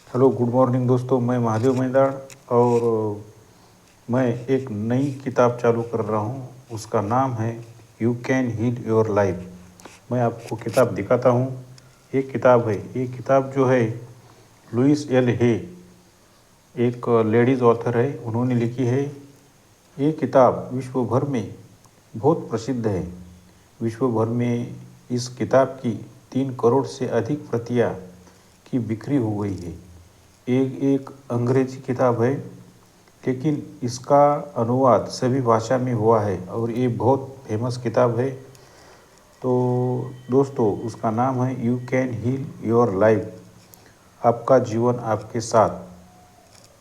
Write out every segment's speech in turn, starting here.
Hello, good morning दोस्तों। मैं महादेव मैदाड़ और मैं एक नई किताब चालू कर रहा हूँ। उसका नाम है you can heal your life. मैं आपको किताब दिखाता हूँ। एक किताब है, ये किताब जो है लुइस एल हे, एक लेडीज़ ऑथर है, उन्होंने लिखी है। ये किताब विश्व भर में बहुत प्रसिद्ध है। विश्व भर में इस किताब की 3 करोड़ से अधिक प्रतियां की बिक्री हो गई है। एक एक अंग्रेजी किताब है, लेकिन इसका अनुवाद सभी भाषा में हुआ है और ये बहुत फेमस किताब है। तो दोस्तों, उसका नाम है you can heal your life, आपका जीवन आपके साथ।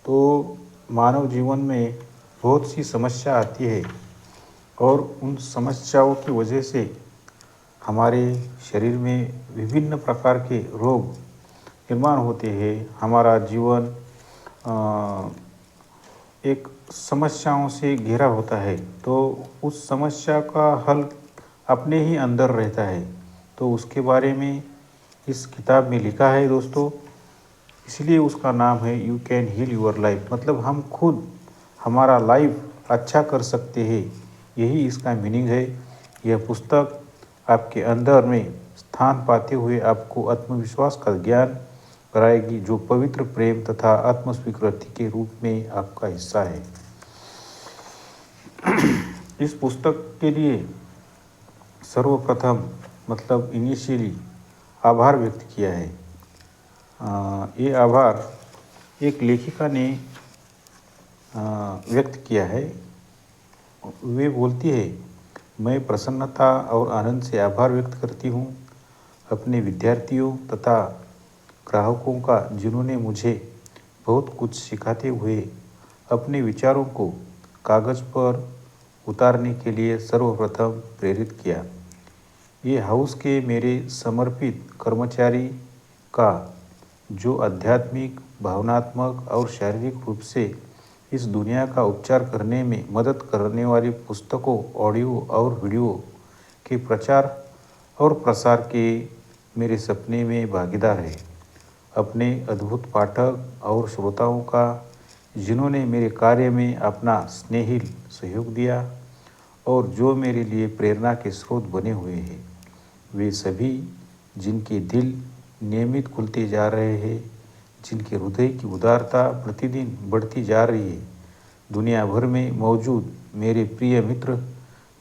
तो मानव जीवन में बहुत सी समस्या आती है और उन समस्याओं की वजह से हमारे शरीर में विभिन्न प्रकार के रोग निर्माण होते हैं। हमारा जीवन एक समस्याओं से घिरा होता है, तो उस समस्या का हल अपने ही अंदर रहता है। तो उसके बारे में इस किताब में लिखा है दोस्तों, इसलिए उसका नाम है you can heal your life. मतलब हम खुद हमारा लाइफ अच्छा कर सकते हैं, यही इसका मीनिंग है। यह पुस्तक आपके अंदर में स्थान पाते हुए आपको आत्मविश्वास का ज्ञान कराएगी, जो पवित्र प्रेम तथा आत्मस्वीकृति के रूप में आपका हिस्सा है। इस पुस्तक के लिए सर्वप्रथम मतलब इनिशियली आभार व्यक्त किया है। ये आभार एक लेखिका ने व्यक्त किया है। वे बोलती है, मैं प्रसन्नता और आनंद से आभार व्यक्त करती हूँ अपने विद्यार्थियों तथा ग्राहकों का, जिन्होंने मुझे बहुत कुछ सिखाते हुए अपने विचारों को कागज़ पर उतारने के लिए सर्वप्रथम प्रेरित किया। ये हाउस के मेरे समर्पित कर्मचारी का, जो आध्यात्मिक, भावनात्मक और शारीरिक रूप से इस दुनिया का उपचार करने में मदद करने वाली पुस्तकों, ऑडियो और वीडियो के प्रचार और प्रसार के मेरे सपने में भागीदार है। अपने अद्भुत पाठक और श्रोताओं का, जिन्होंने मेरे कार्य में अपना स्नेहिल सहयोग दिया और जो मेरे लिए प्रेरणा के स्रोत बने हुए हैं। वे सभी जिनके दिल नियमित खुलते जा रहे हैं, जिनके हृदय की उदारता प्रतिदिन बढ़ती जा रही है। दुनिया भर में मौजूद मेरे प्रिय मित्र,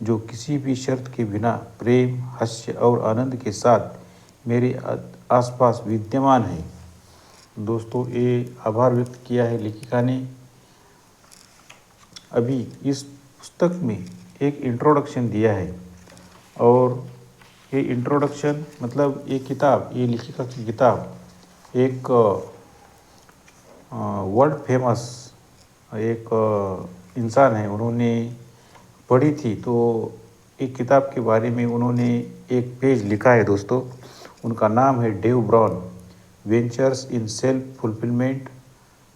जो किसी भी शर्त के बिना प्रेम, हास्य और आनंद के साथ मेरे आसपास विद्यमान है। दोस्तों, ये आभार व्यक्त किया है लेखिका ने। अभी इस पुस्तक में एक इंट्रोडक्शन दिया है, और ये इंट्रोडक्शन मतलब ये किताब, ये लेखिका की किताब एक वर्ल्ड फेमस एक इंसान है, उन्होंने पढ़ी थी। तो एक किताब के बारे में उन्होंने एक पेज लिखा है दोस्तों। उनका नाम है Dave Brown, ventures in self fulfilment,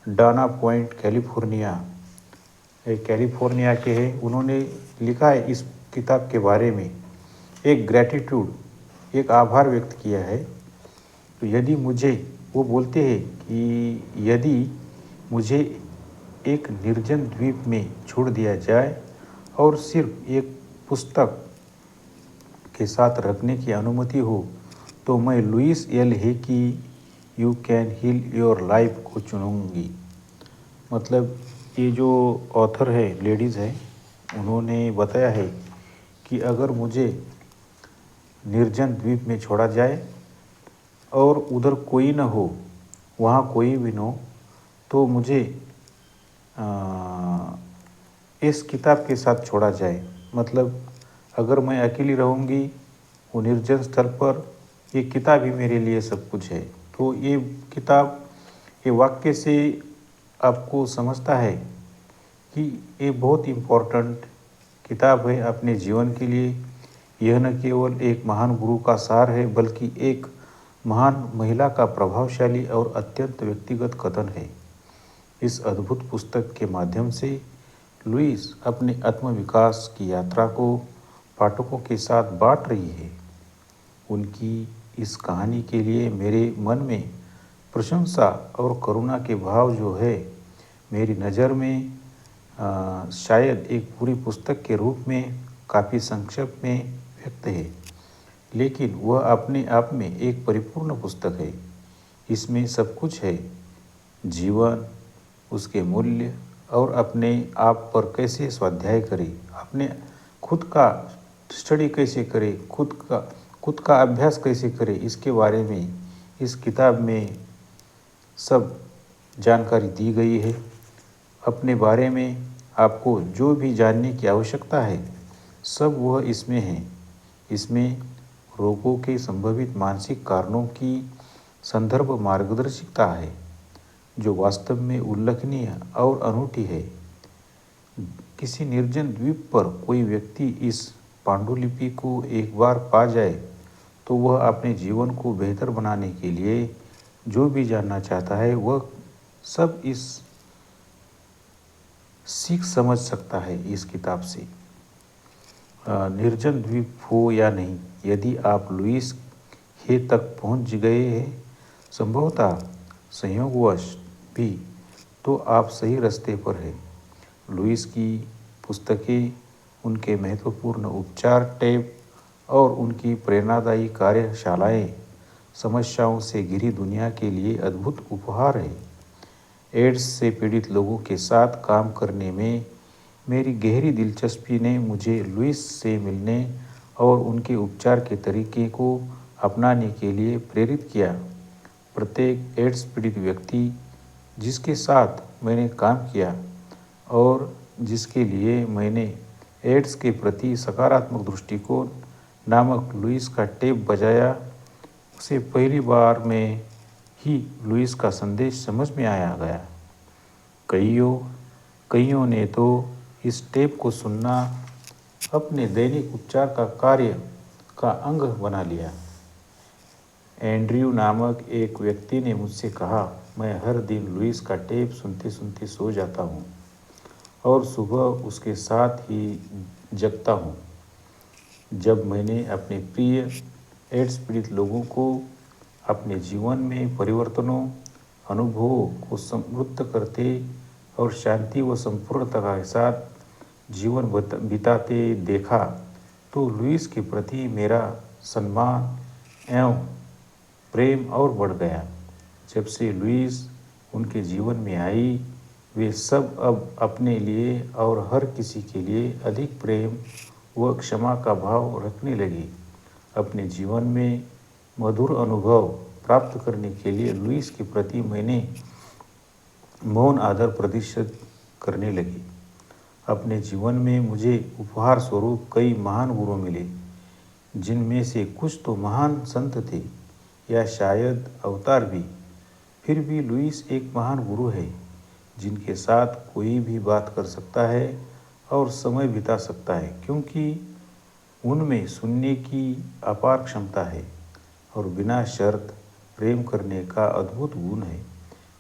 Dana Point, California. California के हैं। उन्होंने लिखा है इस किताब के बारे में एक ग्रैटिट्यूड, एक आभार व्यक्त किया है। तो यदि मुझे, वो बोलते हैं कि यदि मुझे एक निर्जन द्वीप में छोड़ दिया जाए और सिर्फ एक पुस्तक के साथ रखने की अनुमति हो, तो मैं लुइस एल हे की you can heal your life को चुनूँगी। मतलब ये जो ऑथर है, लेडीज़ है, उन्होंने बताया है कि अगर मुझे निर्जन द्वीप में छोड़ा जाए और उधर कोई न हो, वहाँ कोई भी न हो, तो मुझे इस किताब के साथ छोड़ा जाए। मतलब अगर मैं अकेली रहूँगी वो निर्जन स्थल पर, ये किताब ही मेरे लिए सब कुछ है। तो ये किताब, ये वाक्य से आपको समझता है कि ये बहुत इम्पोर्टेंट किताब है अपने जीवन के लिए। यह न केवल एक महान गुरु का सार है, बल्कि एक महान महिला का प्रभावशाली और अत्यंत व्यक्तिगत कथन है। इस अद्भुत पुस्तक के माध्यम से लुइस अपने आत्मविकास की यात्रा को पाठकों के साथ बांट रही है। उनकी इस कहानी के लिए मेरे मन में प्रशंसा और करुणा के भाव जो है मेरी नज़र में शायद एक पूरी पुस्तक के रूप में काफ़ी संक्षेप में व्यक्त है, लेकिन वह अपने आप में एक परिपूर्ण पुस्तक है। इसमें सब कुछ है, जीवन, उसके मूल्य और अपने आप पर कैसे स्वाध्याय करें, अपने खुद का स्टडी कैसे करें, खुद का अभ्यास कैसे करें, इसके बारे में इस किताब में सब जानकारी दी गई है। अपने बारे में आपको जो भी जानने की आवश्यकता है सब वह इसमें है। इसमें रोगों के संभावित मानसिक कारणों की संदर्भ मार्गदर्शिता है जो वास्तव में उल्लेखनीय और अनूठी है। किसी निर्जन द्वीप पर कोई व्यक्ति इस पांडुलिपि को एक बार पा जाए तो वह अपने जीवन को बेहतर बनाने के लिए जो भी जानना चाहता है वह सब इस सीख समझ सकता है इस किताब से। निर्जन द्वीप हो या नहीं, यदि आप लुईस हे तक पहुंच गए हैं, संभवतः संयोगवश भी, तो आप सही रास्ते पर हैं। लुईस की पुस्तकें, उनके महत्वपूर्ण उपचार टेप और उनकी प्रेरणादायी कार्यशालाएं समस्याओं से घिरी दुनिया के लिए अद्भुत उपहार है। एड्स से पीड़ित लोगों के साथ काम करने में मेरी गहरी दिलचस्पी ने मुझे लुईस से मिलने और उनके उपचार के तरीके को अपनाने के लिए प्रेरित किया। प्रत्येक एड्स पीड़ित व्यक्ति जिसके साथ मैंने काम किया और जिसके लिए मैंने एड्स के प्रति सकारात्मक दृष्टिकोण नामक लुईस का टेप बजाया, उसे पहली बार में ही लुईस का संदेश समझ में आया गया। कईयों ने तो इस टेप को सुनना अपने दैनिक उपचार का कार्य का अंग बना लिया। एंड्रयू नामक एक व्यक्ति ने मुझसे कहा, मैं हर दिन लुईस का टेप सुनते सुनते सो जाता हूँ और सुबह उसके साथ ही जगता हूँ। जब मैंने अपने प्रिय एड्स पीड़ित लोगों को अपने जीवन में परिवर्तनों, अनुभवों को समृद्ध करते और शांति व संपूर्णता के साथ जीवन बिताते देखा, तो लुईस के प्रति मेरा सम्मान एवं प्रेम और बढ़ गया। जब से लुईस उनके जीवन में आई, वे सब अब अपने लिए और हर किसी के लिए अधिक प्रेम व क्षमा का भाव रखने लगी। अपने जीवन में मधुर अनुभव प्राप्त करने के लिए लुईस के प्रति मैंने मौन आदर प्रदर्शित करने लगी। अपने जीवन में मुझे उपहार स्वरूप कई महान गुरु मिले, जिनमें से कुछ तो महान संत थे या शायद अवतार भी। फिर भी लुईस एक महान गुरु है जिनके साथ कोई भी बात कर सकता है और समय बिता सकता है, क्योंकि उनमें सुनने की अपार क्षमता है और बिना शर्त प्रेम करने का अद्भुत गुण है।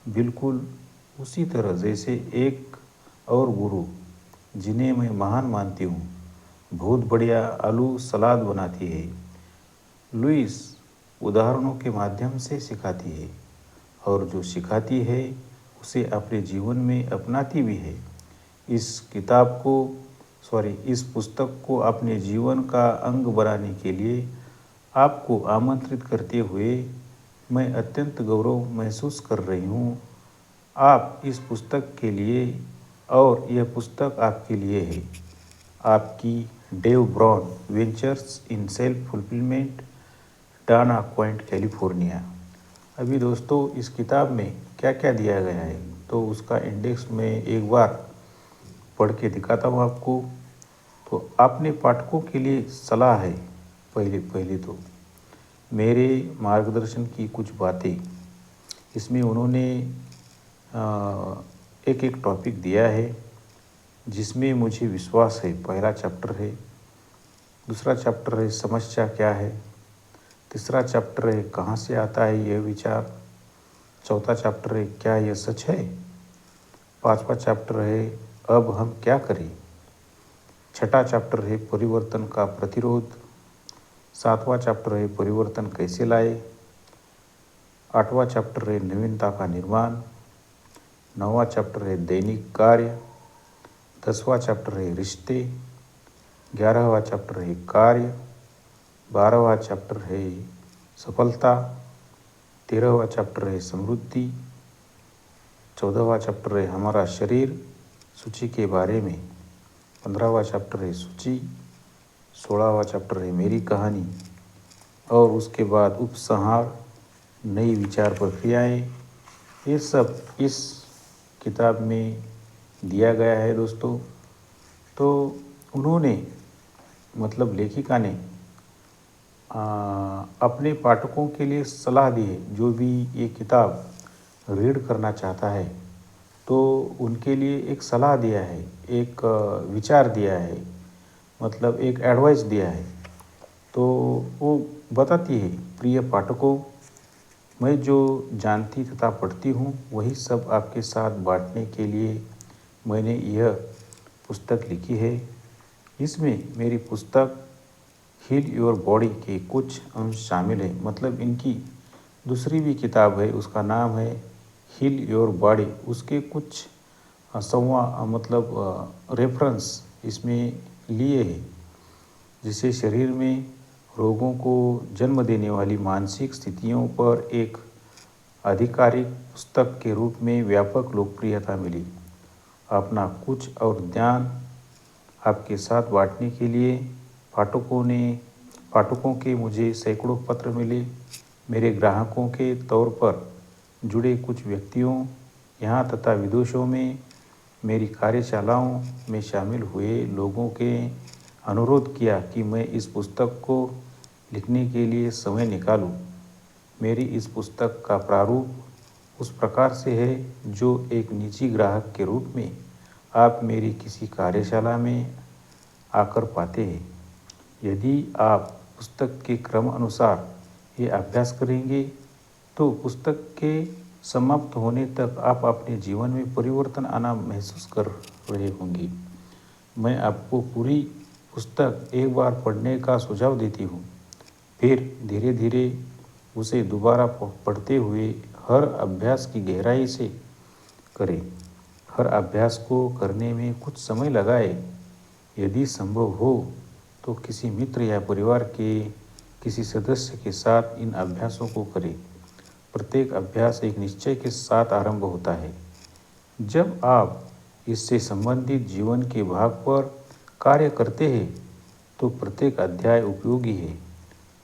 बिल्कुल उसी तरह जैसे एक और गुरु जिन्हें मैं महान मानती हूँ बहुत बढ़िया आलू सलाद बनाती है, लुईस उदाहरणों के माध्यम से सिखाती है और जो सिखाती है उसे अपने जीवन में अपनाती भी है। इस पुस्तक को अपने जीवन का अंग बनाने के लिए आपको आमंत्रित करते हुए मैं अत्यंत गौरव महसूस कर रही हूँ। आप इस पुस्तक के लिए और यह पुस्तक आपके लिए है। आपकी Dave Brown, ventures in self fulfilment, Dana Point, California. अभी दोस्तों इस किताब में क्या क्या दिया गया है तो उसका इंडेक्स में एक बार पढ़ के दिखाता हूँ आपको। तो आपने पाठकों के लिए सलाह है। पहले तो मेरे मार्गदर्शन की कुछ बातें, इसमें उन्होंने एक एक टॉपिक दिया है जिसमें मुझे विश्वास है। पहला चैप्टर है, दूसरा चैप्टर है समस्या क्या है, तीसरा चैप्टर है कहाँ से आता है यह विचार, चौथा चैप्टर है क्या यह सच है, पांचवा चैप्टर है अब हम क्या करें, छठा चैप्टर है परिवर्तन का प्रतिरोध, सातवां चैप्टर है परिवर्तन कैसे लाए, 8वां चैप्टर है नवीनता का निर्माण, 9वां चैप्टर है दैनिक कार्य, 10वां चैप्टर है रिश्ते, 11वां चैप्टर है कार्य, 12वां चैप्टर है सफलता, 13वां चैप्टर है समृद्धि, 14वां चैप्टर है हमारा शरीर सूची के बारे में, 15वां चैप्टर है सूची, 16वां चैप्टर है मेरी कहानी और उसके बाद उपसंहार, नई विचार प्रक्रियाएं, ये सब इस किताब में दिया गया है दोस्तों। तो उन्होंने मतलब लेखिका ने अपने पाठकों के लिए सलाह दी है, जो भी ये किताब रीड करना चाहता है तो उनके लिए एक सलाह दिया है, एक विचार दिया है, मतलब एक एडवाइस दिया है। तो वो बताती है, प्रिय पाठकों, मैं जो जानती तथा पढ़ती हूँ वही सब आपके साथ बांटने के लिए मैंने यह पुस्तक लिखी है। इसमें मेरी पुस्तक हील योर बॉडी के कुछ अंश शामिल है। मतलब इनकी दूसरी भी किताब है, उसका नाम है हील योर बॉडी, उसके कुछ रेफरेंस इसमें लिए हैं, जिसे शरीर में रोगों को जन्म देने वाली मानसिक स्थितियों पर एक आधिकारिक पुस्तक के रूप में व्यापक लोकप्रियता मिली। अपना कुछ और ध्यान आपके साथ बांटने के लिए पाठकों के मुझे सैकड़ों पत्र मिले। मेरे ग्राहकों के तौर पर जुड़े कुछ व्यक्तियों यहाँ तथा विदेशों में मेरी कार्यशालाओं में शामिल हुए लोगों के अनुरोध किया कि मैं इस पुस्तक को लिखने के लिए समय निकालूं। मेरी इस पुस्तक का प्रारूप उस प्रकार से है जो एक निजी ग्राहक के रूप में आप मेरी किसी कार्यशाला में आकर पाते हैं। यदि आप पुस्तक के क्रम अनुसार ये अभ्यास करेंगे तो पुस्तक के समाप्त होने तक आप अपने जीवन में परिवर्तन आना महसूस कर रहे होंगे। मैं आपको पूरी पुस्तक एक बार पढ़ने का सुझाव देती हूँ, फिर धीरे धीरे उसे दोबारा पढ़ते हुए हर अभ्यास की गहराई से करें। हर अभ्यास को करने में कुछ समय लगाए। यदि संभव हो तो किसी मित्र या परिवार के किसी सदस्य के साथ इन अभ्यासों को करें। प्रत्येक अभ्यास एक निश्चय के साथ आरंभ होता है। जब आप इससे संबंधित जीवन के भाग पर कार्य करते हैं तो प्रत्येक अध्याय उपयोगी है।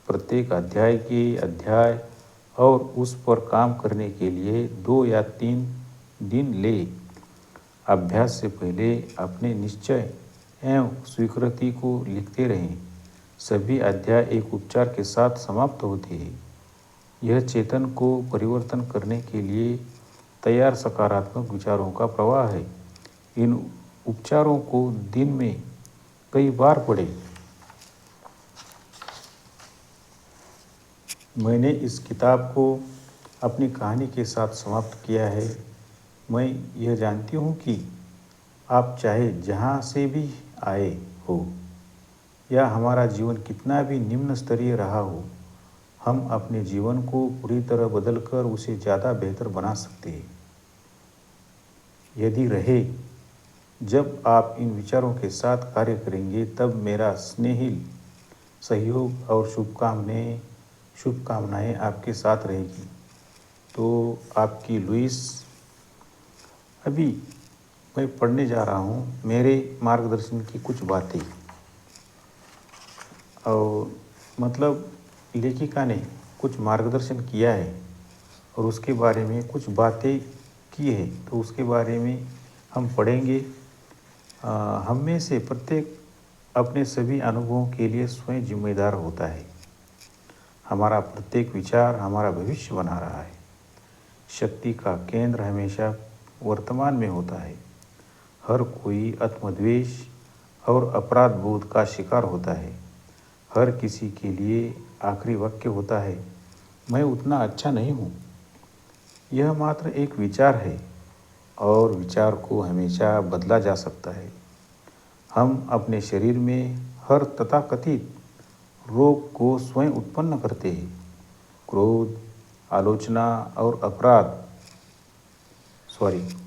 प्रत्येक अध्याय के अध्याय और उस पर काम करने के लिए 2 या 3 दिन ले। अभ्यास से पहले अपने निश्चय एवं स्वीकृति को लिखते रहें। सभी अध्याय एक उपचार के साथ समाप्त होते हैं। यह चेतन को परिवर्तन करने के लिए तैयार सकारात्मक विचारों का प्रवाह है। इन उपचारों को दिन में कई बार पढ़ें। मैंने इस किताब को अपनी कहानी के साथ समाप्त किया है। मैं यह जानती हूँ कि आप चाहे जहाँ से भी आए हो या हमारा जीवन कितना भी निम्न स्तरीय रहा हो, हम अपने जीवन को पूरी तरह बदलकर उसे ज़्यादा बेहतर बना सकते हैं। यदि रहे, जब आप इन विचारों के साथ कार्य करेंगे तब मेरा स्नेहिल सहयोग और शुभकामनाएं आपके साथ रहेगी। तो आपकी लुइस। अभी मैं पढ़ने जा रहा हूँ मेरे मार्गदर्शन की कुछ बातें। और मतलब लेखिका ने कुछ मार्गदर्शन किया है और उसके बारे में कुछ बातें की है, तो उसके बारे में हम पढ़ेंगे। हम में से प्रत्येक अपने सभी अनुभवों के लिए स्वयं जिम्मेदार होता है। हमारा प्रत्येक विचार हमारा भविष्य बना रहा है। शक्ति का केंद्र हमेशा वर्तमान में होता है। हर कोई आत्मद्वेष और अपराध बोध का शिकार होता है। हर किसी के लिए आखिरी वाक्य होता है, मैं उतना अच्छा नहीं हूँ। यह मात्र एक विचार है और विचार को हमेशा बदला जा सकता है। हम अपने शरीर में हर तथाकथित रोग को स्वयं उत्पन्न करते हैं। क्रोध, आलोचना और अपराध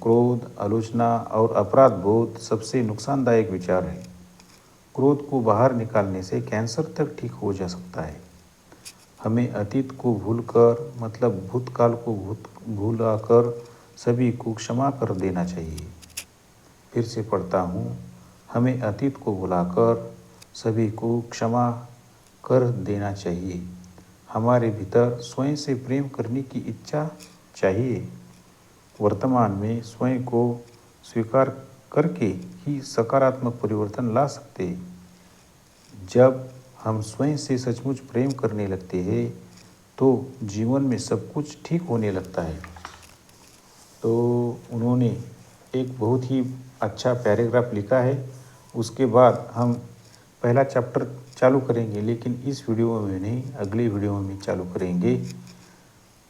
क्रोध, आलोचना और अपराध बोध सबसे नुकसानदायक विचार है। क्रोध को बाहर निकालने से कैंसर तक ठीक हो जा सकता है। हमें अतीत को भूलकर मतलब भूतकाल को भूलाकर सभी को क्षमा कर देना चाहिए। फिर से पढ़ता हूँ, हमें अतीत को भुलाकर सभी को क्षमा कर देना चाहिए। हमारे भीतर स्वयं से प्रेम करने की इच्छा चाहिए। वर्तमान में स्वयं को स्वीकार करके ही सकारात्मक परिवर्तन ला सकते हैं। जब हम स्वयं से सचमुच प्रेम करने लगते हैं तो जीवन में सब कुछ ठीक होने लगता है। तो उन्होंने एक बहुत ही अच्छा पैराग्राफ लिखा है। उसके बाद हम पहला चैप्टर चालू करेंगे, लेकिन इस वीडियो में नहीं, अगले वीडियो में चालू करेंगे।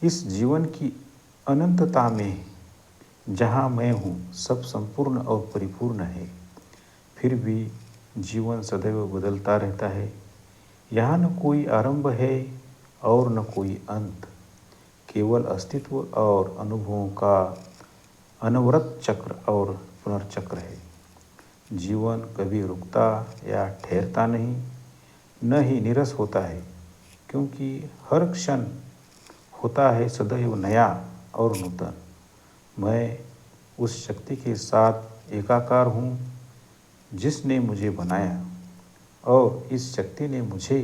इस जीवन की अनंतता में जहाँ मैं हूँ सब संपूर्ण और परिपूर्ण है, फिर भी जीवन सदैव बदलता रहता है। यहाँ न कोई आरंभ है और न कोई अंत, केवल अस्तित्व और अनुभवों का अनवरत चक्र और पुनर्चक्र है। जीवन कभी रुकता या ठहरता नहीं, न ही नीरस होता है, क्योंकि हर क्षण होता है सदैव नया और नूतन। मैं उस शक्ति के साथ एकाकार हूँ जिसने मुझे बनाया, और इस शक्ति ने मुझे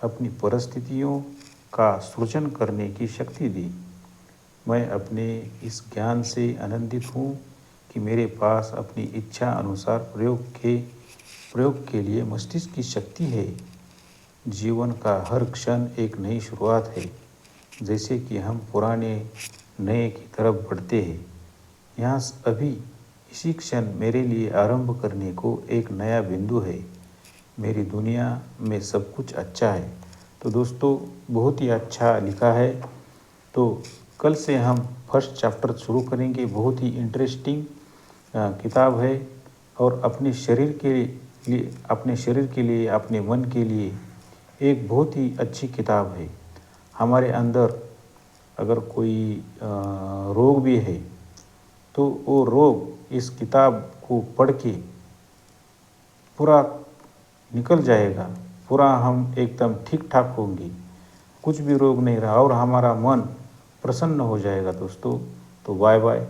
अपनी परिस्थितियों का सृजन करने की शक्ति दी। मैं अपने इस ज्ञान से आनंदित हूँ कि मेरे पास अपनी इच्छा अनुसार प्रयोग के लिए मस्तिष्क की शक्ति है। जीवन का हर क्षण एक नई शुरुआत है, जैसे कि हम पुराने नए की तरफ बढ़ते हैं। यहाँ अभी इसी क्षण मेरे लिए आरंभ करने को एक नया बिंदु है। मेरी दुनिया में सब कुछ अच्छा है। तो दोस्तों, बहुत ही अच्छा लिखा है। तो कल से हम फर्स्ट चैप्टर शुरू करेंगे। बहुत ही इंटरेस्टिंग किताब है, और अपने शरीर के लिए, अपने मन के लिए एक बहुत ही अच्छी किताब है। हमारे अंदर अगर कोई रोग भी है तो वो रोग इस किताब को पढ़ के पूरा निकल जाएगा। पूरा हम एकदम ठीक ठाक होंगे, कुछ भी रोग नहीं रहा, और हमारा मन प्रसन्न हो जाएगा। दोस्तों, तो बाय बाय।